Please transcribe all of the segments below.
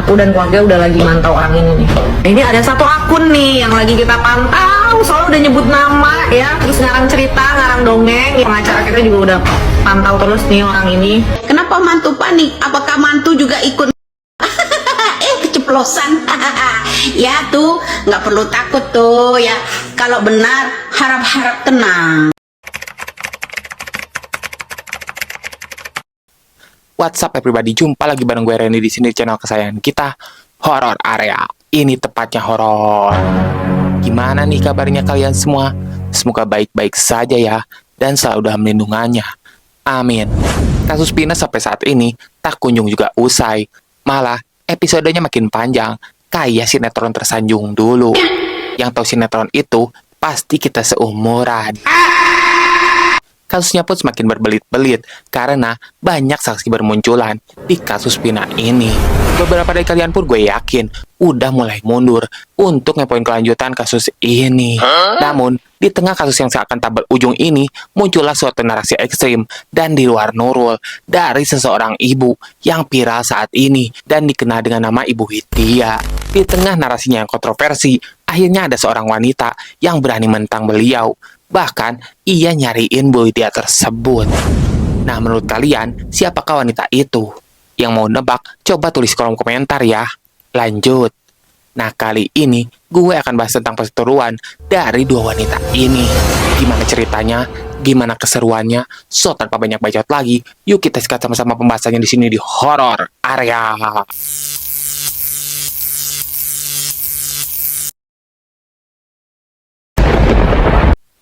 Aku dan keluarga udah lagi mantau orang ini nih. Ini ada satu akun nih yang lagi kita pantau, soalnya udah nyebut nama ya, terus ngarang cerita, ngarang dongeng. Pengacara kita juga udah pantau terus nih orang ini. Kenapa mantu panik? Apakah mantu juga ikut? Keceplosan. Ya tuh, nggak perlu takut tuh ya. Kalau benar, harap-harap tenang. What's up everybody, jumpa lagi bareng gue Randy di sini di channel kesayangan kita, Horror Area. Ini tepatnya horor. Gimana nih kabarnya kalian semua? Semoga baik-baik saja ya, dan selalu dalam lindungannya. Amin. Kasus Pina sampai saat ini tak kunjung juga usai. Malah episodenya makin panjang, kayak sinetron tersanjung dulu. Yang tahu sinetron itu pasti kita seumuran. Kasusnya pun semakin berbelit-belit karena banyak saksi bermunculan di kasus Pina ini. Beberapa dari kalian pun gue yakin udah mulai mundur untuk ngepoin kelanjutan kasus ini. Namun, di tengah kasus yang seakan tak berujung ini, muncullah suatu narasi ekstrim dan di luar nurul dari seseorang ibu yang viral saat ini dan dikenal dengan nama Ibu Widya. Di tengah narasinya yang kontroversi, akhirnya ada seorang wanita yang berani mentang beliau. Bahkan, ia nyariin Bu Widya tersebut. Nah, menurut kalian, siapakah wanita itu? Yang mau nebak, coba tulis kolom komentar ya. Lanjut. Nah, kali ini, gue akan bahas tentang perseteruan dari dua wanita ini. Gimana ceritanya? Gimana keseruannya? So, tanpa banyak bacot lagi, yuk kita sikat sama-sama pembahasannya di sini di Horror Area.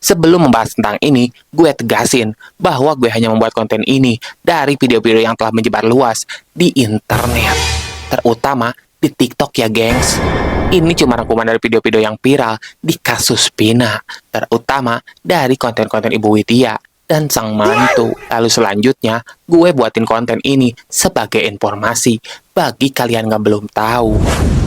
Sebelum membahas tentang ini, gue tegasin bahwa gue hanya membuat konten ini dari video-video yang telah menyebar luas di internet, terutama di TikTok ya gengs. Ini cuma rangkuman dari video-video yang viral di kasus Pina, terutama dari konten-konten Ibu Widya dan sang mantu. Lalu selanjutnya, gue buatin konten ini sebagai informasi bagi kalian yang belum tahu.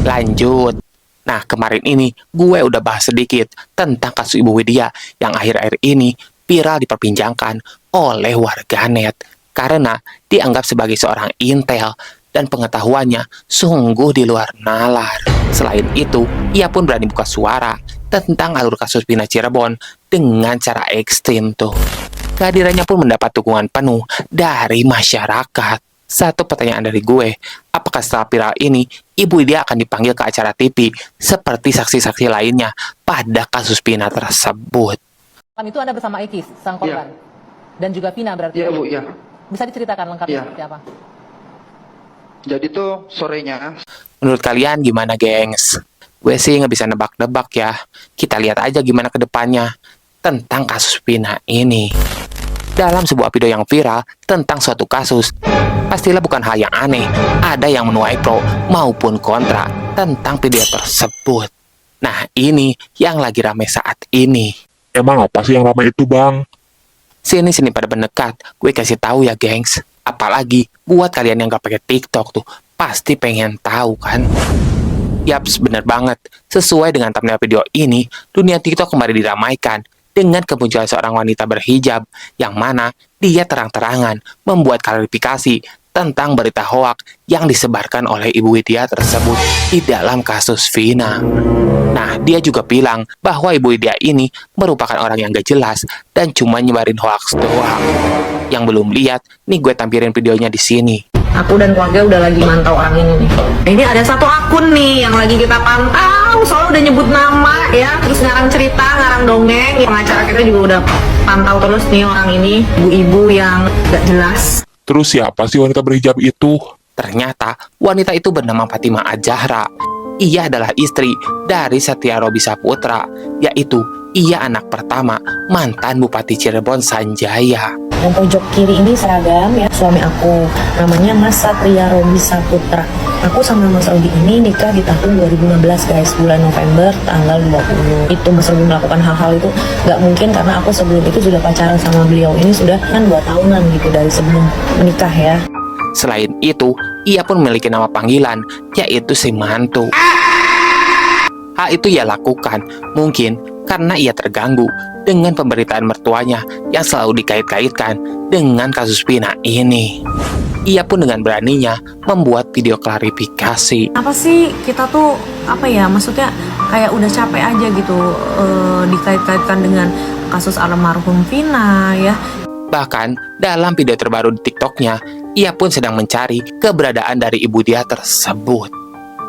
Lanjut. Nah, kemarin ini gue udah bahas sedikit tentang kasus Ibu Widya yang akhir-akhir ini viral diperbincangkan oleh warganet karena dianggap sebagai seorang intel dan pengetahuannya sungguh di luar nalar. Selain itu, ia pun berani buka suara tentang alur kasus Pina Cirebon dengan cara ekstrim tuh. Kehadirannya pun mendapat dukungan penuh dari masyarakat. Satu pertanyaan dari gue, apakah setelah viral ini, Ibu Widya akan dipanggil ke acara TV seperti saksi-saksi lainnya pada kasus Pina tersebut? Malam itu Anda bersama Ekis, sang korban, dan juga Pina berarti? Iya Bu, ya. Bisa diceritakan lengkapnya Ya. seperti apa? Jadi tuh sorenya. Menurut kalian gimana gengs? Gue sih nggak bisa nebak-nebak ya. Kita lihat aja gimana ke depannya tentang kasus Pina ini. Dalam sebuah video yang viral tentang suatu kasus, pastilah bukan hal yang aneh. Ada yang menuai pro maupun kontra tentang video tersebut. Nah, ini yang lagi rame saat ini. Emang apa sih yang ramai itu, Bang? Sini pada mendekat, gue kasih tahu ya, gengs. Apalagi buat kalian yang gak pakai TikTok tuh, pasti pengen tahu kan? Yaps, bener banget. Sesuai dengan thumbnail video ini, dunia TikTok kembali diramaikan dengan kemunculan seorang wanita berhijab yang mana dia terang-terangan membuat klarifikasi tentang berita hoak yang disebarkan oleh Ibu Widya tersebut di dalam kasus Pina. Nah, dia juga bilang bahwa Ibu Widya ini merupakan orang yang gak jelas dan cuma nyebarin hoaks doang. Yang belum lihat, nih gue tampilin videonya di sini. Aku dan keluarga udah lagi mantau orang ini nih. Ini ada satu akun nih yang lagi kita pantau, soalnya udah nyebut nama ya, terus ngarang cerita, ngarang dongeng. Pengacara kita juga udah pantau terus nih orang ini, ibu-ibu yang gak jelas. Terus siapa sih wanita berhijab itu? Ternyata wanita itu bernama Fatimah Az-Zahra. Ia adalah istri dari Setia Robi Saputra, yaitu ia anak pertama mantan Bupati Cirebon Sanjaya. Yang pojok kiri ini seragam ya, suami aku namanya Mas Satria Robi Saputra. Aku sama Mas Robi ini nikah di tahun 2016 guys, bulan November tanggal 20. Itu sebelum melakukan hal-hal itu nggak mungkin karena aku sebelum itu sudah pacaran sama beliau ini sudah kan 2 tahunan gitu dari sebelum menikah ya. Selain itu, ia pun memiliki nama panggilan, yaitu si mantu. Hal itu ia lakukan, mungkin karena ia terganggu dengan pemberitaan mertuanya yang selalu dikait-kaitkan dengan kasus Pina ini. ia pun dengan beraninya membuat video klarifikasi. Apa sih kita tuh apa ya, maksudnya kayak udah capek aja gitu dikait-kaitkan dengan kasus almarhum Vina ya. Bahkan dalam video terbaru di TikToknya, ia pun sedang mencari keberadaan dari ibu dia tersebut.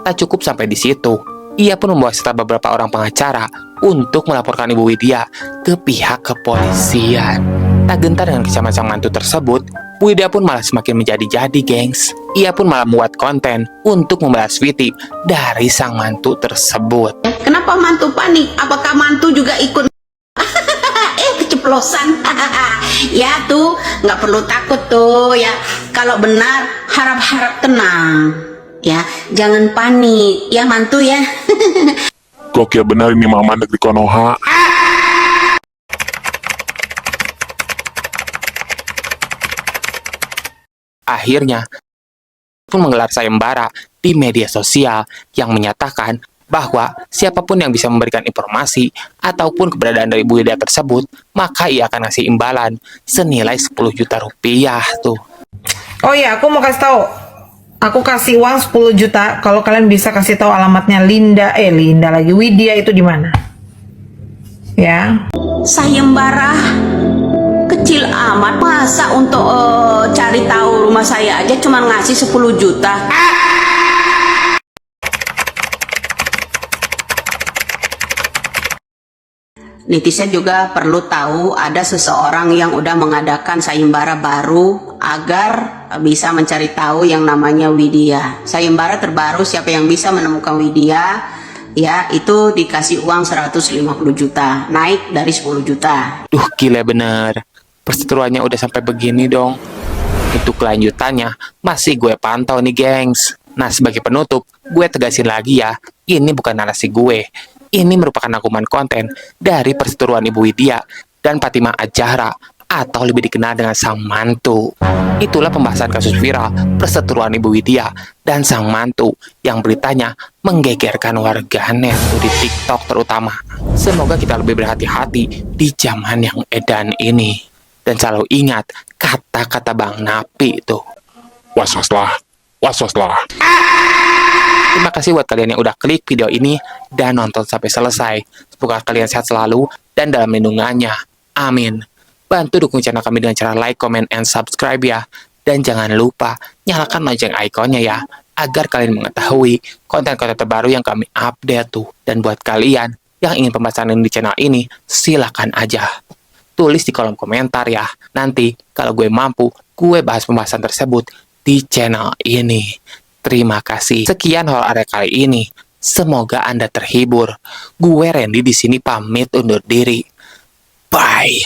Tak cukup sampai di situ, ia pun membawa serta beberapa orang pengacara untuk melaporkan Ibu Widya ke pihak kepolisian. Tak gentar dengan kecaman sang mantu tersebut, Bu Widya pun malah semakin menjadi-jadi, gengs. Ia pun malah membuat konten untuk membalas Viti dari sang mantu tersebut. Kenapa mantu panik? Apakah mantu juga ikut? Keceplosan. Ya tuh, nggak perlu takut tuh ya. Kalau benar, harap-harap tenang. Ya, jangan panik. Ya mantu ya. Gokil benar ini mama negeri Konoha. Akhirnya pun menggelar sayembara di media sosial yang menyatakan bahwa siapapun yang bisa memberikan informasi ataupun keberadaan dari Bu Widya tersebut, maka ia akan ngasih imbalan senilai 10 juta rupiah tuh. Oh iya, aku mau kasih tahu. Aku kasih uang 10 juta kalau kalian bisa kasih tahu alamatnya Linda lagi Widya itu di mana. Ya. Sayembara kecil amat, masa untuk cari tahu rumah saya aja cuma ngasih 10 juta. Netizen juga perlu tahu ada seseorang yang udah mengadakan sayembara baru agar bisa mencari tahu yang namanya Widya. Sayembara terbaru, siapa yang bisa menemukan Widya, ya itu dikasih uang 150 juta, naik dari 10 juta. Duh, gila bener. Perseteruannya udah sampai begini dong. Untuk kelanjutannya masih gue pantau nih, gengs. Nah, sebagai penutup, gue tegasin lagi ya, ini bukan narasi gue. Ini merupakan rangkuman konten dari perseteruan Ibu Widya dan Fatimah Az-Zahra atau lebih dikenal dengan sang mantu. Itulah pembahasan kasus viral perseteruan Ibu Widya dan sang mantu yang beritanya menggegerkan warganet di TikTok terutama. Semoga kita lebih berhati-hati di zaman yang edan ini. Dan selalu ingat kata-kata Bang Napi itu. Was-waslah, was-waslah. Terima kasih buat kalian yang udah klik video ini dan nonton sampai selesai. Semoga kalian sehat selalu dan dalam lindungannya. Amin. Bantu dukung channel kami dengan cara like, comment, and subscribe ya. Dan jangan lupa nyalakan lonceng ikonnya ya, agar kalian mengetahui konten-konten terbaru yang kami update tuh. Dan buat kalian yang ingin pembahasan di channel ini, silakan aja tulis di kolom komentar ya. Nanti kalau gue mampu, gue bahas pembahasan tersebut di channel ini. Terima kasih. Sekian Horor Area kali ini. Semoga Anda terhibur. Gue Randy di sini pamit undur diri. Bye.